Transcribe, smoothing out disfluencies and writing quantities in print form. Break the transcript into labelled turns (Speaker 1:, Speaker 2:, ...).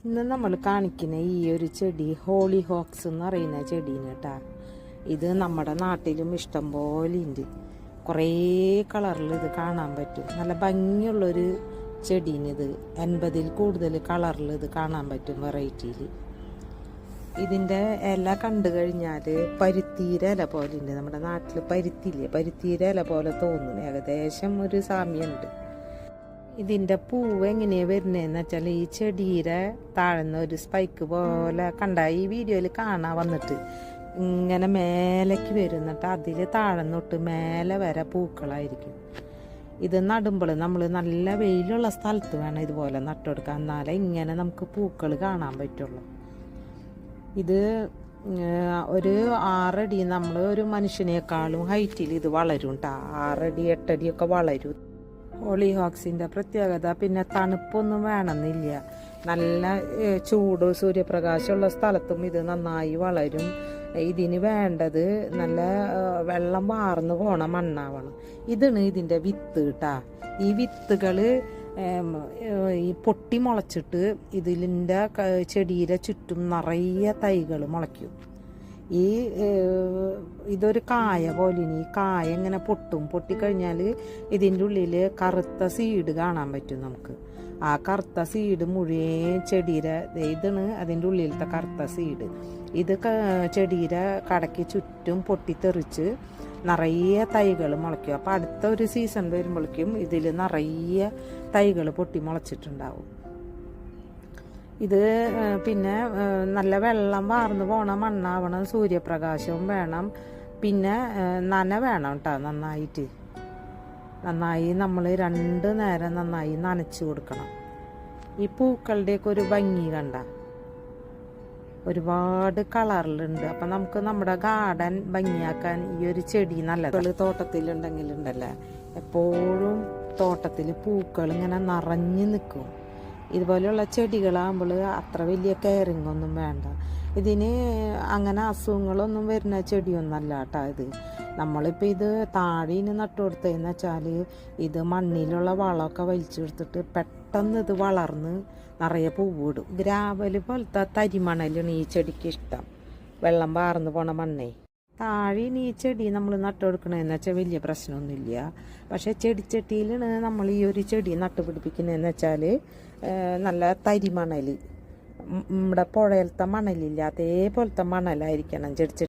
Speaker 1: ഇന്ന് നമ്മൾ കാണിക്കുന്ന ഈ ഒരു ചെടി ഹോളി ഹോക്സ് എന്ന് പറയുന്ന ചെടീന് കേട്ടാ. ഇത് നമ്മുടെ നാട്ടിലും ഇഷ്ടം പോലെ ഉണ്ട്. കുറേ കളറിൽ ഇത് കാണാൻ പറ്റും. നല്ല ഭംഗിയുള്ളൊരു ചെടീനിത് 80-ൽ കൂടുതൽ കളറിൽ ഇത് കാണാൻ പറ്റും വെറൈറ്റിയിൽ. ഇതിൻ്റെ ഇല കണ്ടു കഴിഞ്ഞാൽ പരുത്തീര ഇല പോലെ ഉണ്ട്. നമ്മുടെ നാട്ടിൽ പരുത്തിയില്ലേ, പരുത്തീര ഇല പോലെ തോന്നുന്നു. ഏകദേശം ഒരു സാമ്യമുണ്ട്. ഇതിൻ്റെ പൂവ് എങ്ങനെയാണ് വരുന്നതെന്ന് വെച്ചാൽ ഈ ചെടിയുടെ താഴ്ന്ന ഒരു സ്പൈക്ക് പോലെ കണ്ട ഈ വീഡിയോയിൽ കാണാൻ വന്നിട്ട് ഇങ്ങനെ മേലേക്ക് വരുന്നിട്ട് അതിൽ താഴ്ന്നൊട്ട് മേലെ വരെ പൂക്കളായിരിക്കും. ഇത് നടുമ്പോൾ നമ്മൾ നല്ല വെയിലുള്ള സ്ഥലത്ത് വേണം ഇതുപോലെ നട്ടുകൊടുക്കാൻ, എന്നാലേ ഇങ്ങനെ നമുക്ക് പൂക്കൾ കാണാൻ പറ്റുള്ളൂ. ഇത് ഒരു 6 അടി, നമ്മൾ ഒരു മനുഷ്യനേക്കാളും ഹൈറ്റിൽ ഇത് വളരും കേട്ടോ. 6 അടി 8 അടിയൊക്കെ വളരും. ഹോളി ഹോക്സിൻ്റെ പ്രത്യേകത പിന്നെ തണുപ്പൊന്നും വേണമെന്നില്ല. നല്ല ചൂട് സൂര്യപ്രകാശമുള്ള സ്ഥലത്തും ഇത് നന്നായി വളരും. ഇതിന് വേണ്ടത് നല്ല വെള്ളം വാർന്നു പോണ മണ്ണാവണം. ഇതാണ് ഇതിൻ്റെ വിത്ത് കേട്ടാ. ഈ വിത്തുകൾ ഈ പൊട്ടി മുളച്ചിട്ട് ഇതിൻ്റെ ചെടിയുടെ ചുറ്റും നിറയെ തൈകൾ മുളയ്ക്കും. ഈ ഇതൊരു കായ പോലെ, ഈ കായ ഇങ്ങനെ പൊട്ടിക്കഴിഞ്ഞാൽ ഇതിൻ്റെ ഉള്ളിൽ കറുത്ത സീഡ് കാണാൻ പറ്റും നമുക്ക്. ആ കറുത്ത സീഡ് മുഴുവൻ ചെടിയുടെ ഇതാണ് അതിൻ്റെ ഉള്ളിലത്തെ കറുത്ത സീഡ്. ഇത് ചെടിയുടെ കടയ്ക്ക് ചുറ്റും പൊട്ടിത്തെറിച്ച് നിറയെ തൈകൾ മുളയ്ക്കും. അപ്പോൾ അടുത്ത ഒരു സീസൺ വരുമ്പോഴേക്കും ഇതിൽ നിറയെ തൈകൾ പൊട്ടി മുളച്ചിട്ടുണ്ടാവും. ഇത് പിന്നെ നല്ല വെള്ളം വാർന്നു പോണ മണ്ണാവണം, സൂര്യപ്രകാശവും വേണം, പിന്നെ നന വേണം കേട്ടോ. നന്നായി നമ്മൾ 2 നേരം നന്നായി നനച്ചു കൊടുക്കണം. ഈ പൂക്കളുടെയൊക്കെ ഒരു ഭംഗി കണ്ട ഒരുപാട് കളറിലുണ്ട്. അപ്പം നമുക്ക് നമ്മുടെ ഗാർഡൻ ഭംഗിയാക്കാൻ ഈ ഒരു ചെടി നല്ലത്. തോട്ടത്തിലുണ്ടെങ്കിലുണ്ടല്ലേ, എപ്പോഴും തോട്ടത്തിൽ പൂക്കൾ ഇങ്ങനെ നിറഞ്ഞു നിൽക്കും. ഇതുപോലെയുള്ള ചെടികളാകുമ്പോൾ അത്ര വലിയ കെയറിങ് ഒന്നും വേണ്ട. ഇതിന് അങ്ങനെ അസുഖങ്ങളൊന്നും വരുന്ന ചെടിയൊന്നല്ല കേട്ടോ. ഇത് നമ്മളിപ്പോൾ ഇത് താഴേന് നട്ടു കൊടുത്തതെന്ന് വെച്ചാൽ ഇത് മണ്ണിലുള്ള വളമൊക്കെ വലിച്ചെടുത്തിട്ട് പെട്ടെന്ന് ഇത് വളർന്ന് നിറയെ പൂവിടും. ഗ്രാവൽ പോലത്തെ തരിമണലാണ് ഈ ചെടിക്ക് ഇഷ്ടം, വെള്ളം വാർന്നു പോണ മണ്ണേ. താഴേന് ഈ ചെടി നമ്മൾ നട്ടുകൊടുക്കണമെന്ന് വെച്ചാൽ വലിയ പ്രശ്നമൊന്നുമില്ല. പക്ഷേ ചെടിച്ചട്ടിയിലാണ് നമ്മൾ ഈ ഒരു ചെടി നട്ടുപിടിപ്പിക്കുന്നതെന്ന് വെച്ചാൽ നല്ല തരിമണൽ, നമ്മുടെ പുഴയിലത്തെ മണലില്ല അതേപോലത്തെ മണലായിരിക്കണം ചെടിച്ചട്ടി.